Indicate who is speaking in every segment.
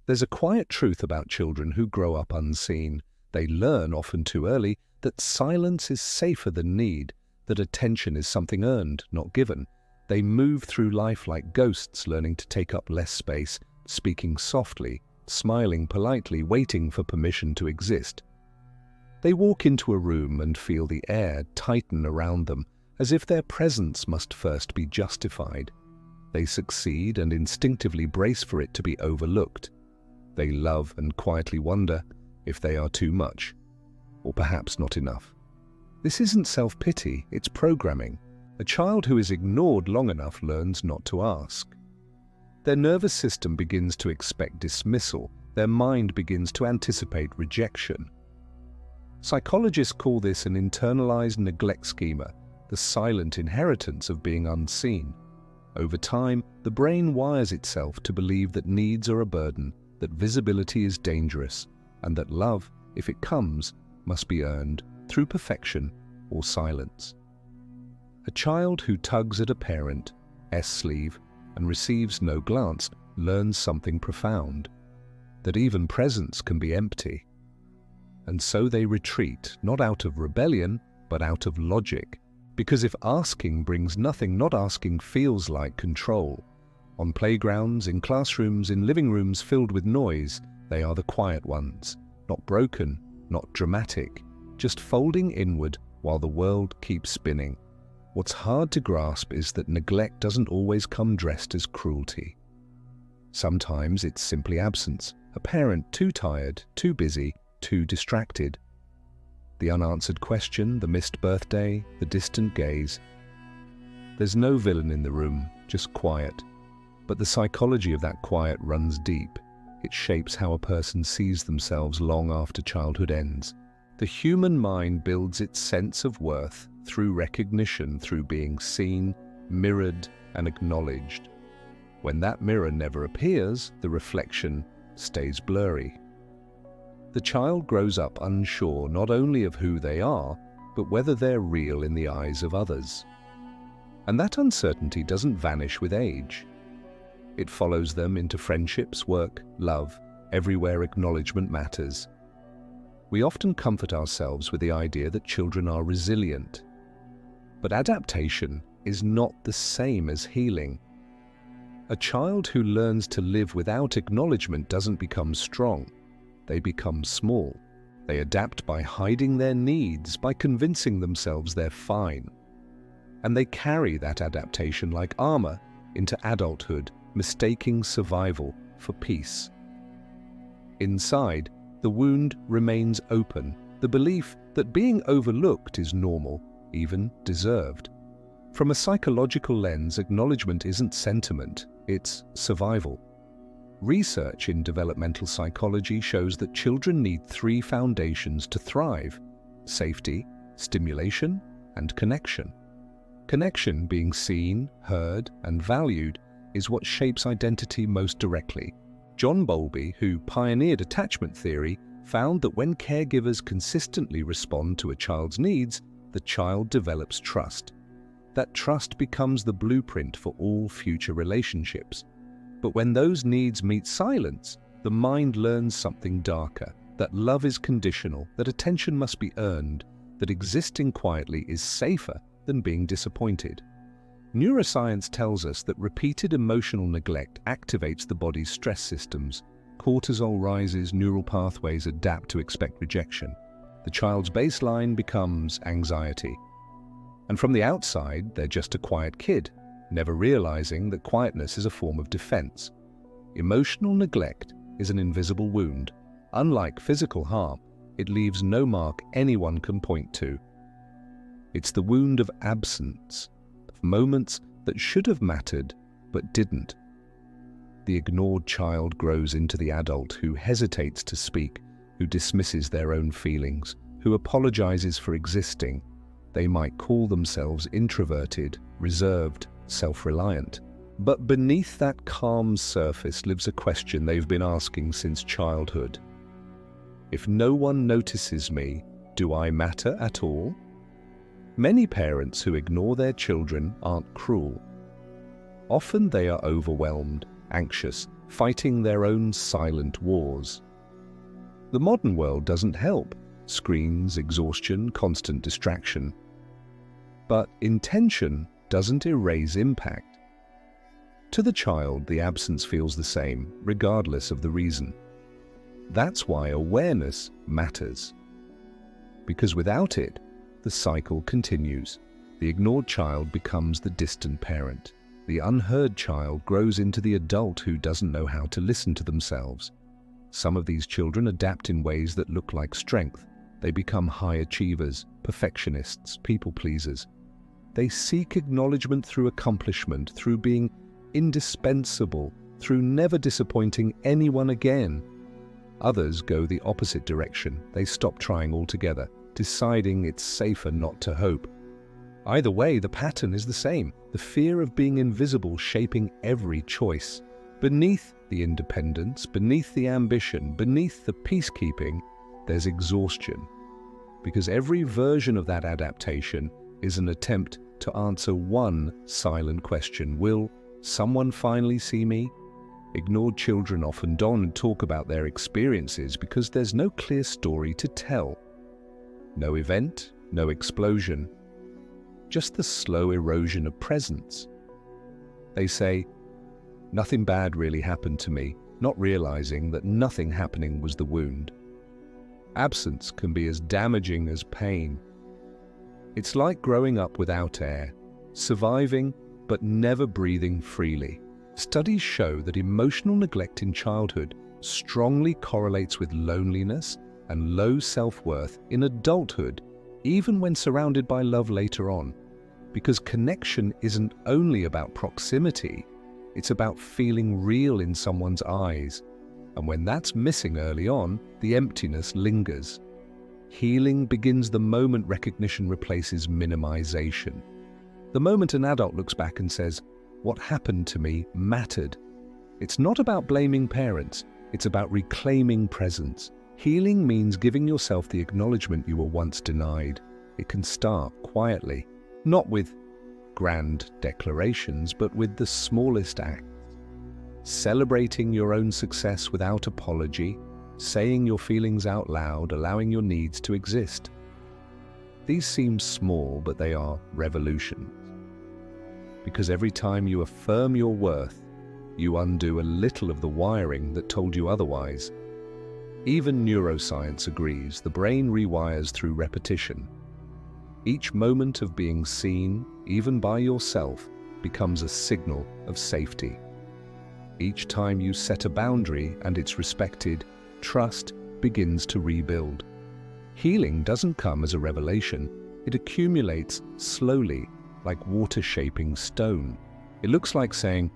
Speaker 1: There's a quiet truth about children who grow up unseen. They learn, often too early, that silence is safer than need, that attention is something earned, not given. They move through life like ghosts, learning to take up less space, speaking softly, smiling politely, waiting for permission to exist. They walk into a room and feel the air tighten around them, as if their presence must first be justified. They succeed and instinctively brace for it to be overlooked. They love and quietly wonder if they are too much, or perhaps not enough. This isn't self-pity, it's programming. A child who is ignored long enough learns not to ask. Their nervous system begins to expect dismissal. Their mind begins to anticipate rejection. Psychologists call this an internalized neglect schema, the silent inheritance of being unseen. Over time, the brain wires itself to believe that needs are a burden, that visibility is dangerous, and that love, if it comes, must be earned through perfection or silence. A child who tugs at a parent's sleeve and receives no glance learns something profound, that even presence can be empty. And so they retreat, not out of rebellion, but out of logic. Because if asking brings nothing, not asking feels like control. On playgrounds, in classrooms, in living rooms filled with noise, they are the quiet ones, not broken, not dramatic, just folding inward while the world keeps spinning. What's hard to grasp is that neglect doesn't always come dressed as cruelty. Sometimes it's simply absence, a parent too tired, too busy, too distracted. The unanswered question, the missed birthday, the distant gaze. There's no villain in the room, just quiet. But the psychology of that quiet runs deep. It shapes how a person sees themselves long after childhood ends. The human mind builds its sense of worth through recognition, through being seen, mirrored, and acknowledged. When that mirror never appears, the reflection stays blurry. The child grows up unsure not only of who they are, but whether they're real in the eyes of others. And that uncertainty doesn't vanish with age. It follows them into friendships, work, love, everywhere acknowledgement matters. We often comfort ourselves with the idea that children are resilient. But adaptation is not the same as healing. A child who learns to live without acknowledgement doesn't become strong. They become small. They adapt by hiding their needs, by convincing themselves they're fine. And they carry that adaptation like armor into adulthood, mistaking survival for peace. Inside, the wound remains open, the belief that being overlooked is normal, even deserved. From a psychological lens, acknowledgement isn't sentiment, it's survival. Research in developmental psychology shows that children need 3 foundations to thrive: safety, stimulation, and connection. Connection, being seen, heard, and valued, is what shapes identity most directly. John Bowlby, who pioneered attachment theory, found that when caregivers consistently respond to a child's needs, the child develops trust. That trust becomes the blueprint for all future relationships. But when those needs meet silence, the mind learns something darker, that love is conditional, that attention must be earned, that existing quietly is safer than being disappointed. Neuroscience tells us that repeated emotional neglect activates the body's stress systems. Cortisol rises, neural pathways adapt to expect rejection. The child's baseline becomes anxiety. And from the outside, they're just a quiet kid, never realizing that quietness is a form of defense. Emotional neglect is an invisible wound. Unlike physical harm, it leaves no mark anyone can point to. It's the wound of absence, of moments that should have mattered but didn't. The ignored child grows into the adult who hesitates to speak, who dismisses their own feelings, who apologizes for existing. They might call themselves introverted, reserved, self-reliant. But beneath that calm surface lives a question they've been asking since childhood. If no one notices me, do I matter at all? Many parents who ignore their children aren't cruel. Often they are overwhelmed, anxious, fighting their own silent wars. The modern world doesn't help. Screens, exhaustion, constant distraction. But intention doesn't erase impact. To the child, the absence feels the same, regardless of the reason. That's why awareness matters. Because without it, the cycle continues. The ignored child becomes the distant parent. The unheard child grows into the adult who doesn't know how to listen to themselves. Some of these children adapt in ways that look like strength. They become high achievers, perfectionists, people pleasers. They seek acknowledgement through accomplishment, through being indispensable, through never disappointing anyone again. Others go the opposite direction. They stop trying altogether, deciding it's safer not to hope. Either way, the pattern is the same, the fear of being invisible shaping every choice. Beneath the independence, beneath the ambition, beneath the peacekeeping, there's exhaustion. Because every version of that adaptation is an attempt to answer one silent question: will someone finally see me? Ignored children often don't talk about their experiences because there's no clear story to tell. No event, no explosion, just the slow erosion of presence. They say, "Nothing bad really happened to me," not realizing that nothing happening was the wound. Absence can be as damaging as pain. It's like growing up without air, surviving but never breathing freely. Studies show that emotional neglect in childhood strongly correlates with loneliness and low self-worth in adulthood, even when surrounded by love later on. Because connection isn't only about proximity, it's about feeling real in someone's eyes. And when that's missing early on, the emptiness lingers. Healing begins the moment recognition replaces minimization. The moment an adult looks back and says, "What happened to me mattered." It's not about blaming parents, it's about reclaiming presence. Healing means giving yourself the acknowledgement you were once denied. It can start quietly, not with grand declarations, but with the smallest acts. Celebrating your own success without apology, saying your feelings out loud, allowing your needs to exist. These seem small, but they are revolutions. Because every time you affirm your worth, you undo a little of the wiring that told you otherwise. Even neuroscience agrees, the brain rewires through repetition. Each moment of being seen, even by yourself, becomes a signal of safety. Each time you set a boundary and it's respected, trust begins to rebuild. Healing doesn't come as a revelation. It accumulates slowly, like water shaping stone. It looks like saying,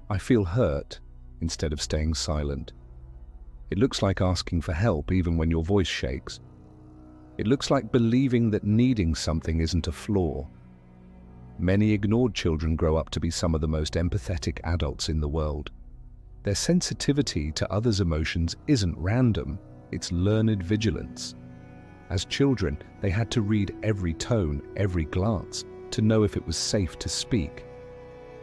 Speaker 1: "I feel hurt," instead of staying silent. It looks like asking for help even when your voice shakes. It looks like believing that needing something isn't a flaw. Many ignored children grow up to be some of the most empathetic adults in the world. Their sensitivity to others' emotions isn't random, it's learned vigilance. As children, they had to read every tone, every glance, to know if it was safe to speak.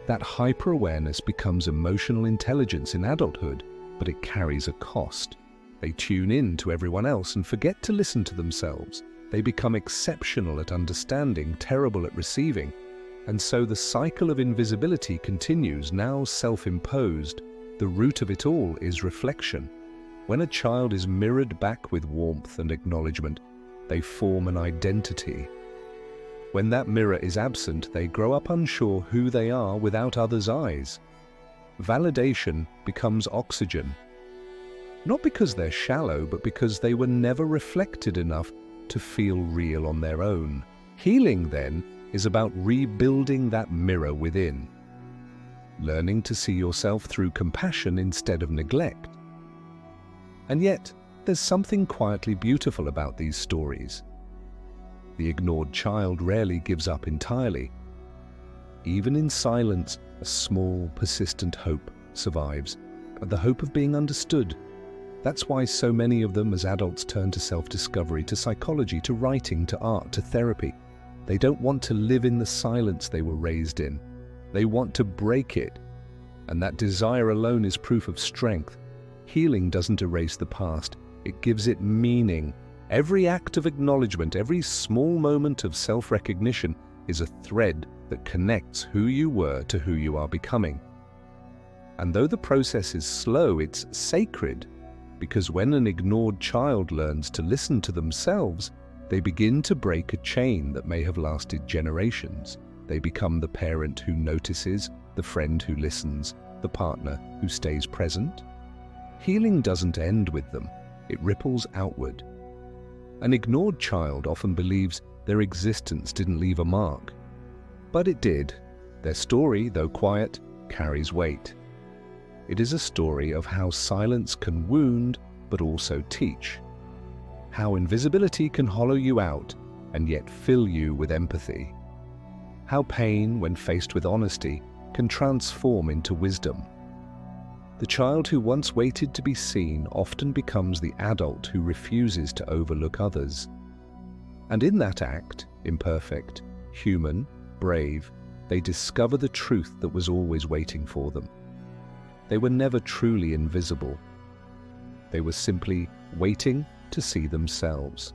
Speaker 1: That hyper-awareness becomes emotional intelligence in adulthood, but it carries a cost. They tune in to everyone else and forget to listen to themselves. They become exceptional at understanding, terrible at receiving. And so the cycle of invisibility continues, now self-imposed. The root of it all is reflection. When a child is mirrored back with warmth and acknowledgement, they form an identity. When that mirror is absent, they grow up unsure who they are without others' eyes. Validation becomes oxygen. Not because they're shallow, but because they were never reflected enough to feel real on their own. Healing, then, is about rebuilding that mirror within. Learning to see yourself through compassion instead of neglect. And yet, there's something quietly beautiful about these stories. The ignored child rarely gives up entirely. Even in silence, a small, persistent hope survives, the hope of being understood. That's why so many of them as adults turn to self-discovery, to psychology, to writing, to art, to therapy. They don't want to live in the silence they were raised in. They want to break it. and that desire alone is proof of strength. Healing doesn't erase the past, it gives it meaning. Every act of acknowledgement, every small moment of self-recognition is a thread that connects who you were to who you are becoming. And though the process is slow, it's sacred, because when an ignored child learns to listen to themselves, they begin to break a chain that may have lasted generations. They become the parent who notices, the friend who listens, the partner who stays present. Healing doesn't end with them, it ripples outward. An ignored child often believes their existence didn't leave a mark. But it did. Their story, though quiet, carries weight. It is a story of how silence can wound, but also teach. How invisibility can hollow you out and yet fill you with empathy. How pain, when faced with honesty, can transform into wisdom. The child who once waited to be seen often becomes the adult who refuses to overlook others. And in that act, imperfect, human, brave, they discover the truth that was always waiting for them. They were never truly invisible. They were simply waiting to see themselves.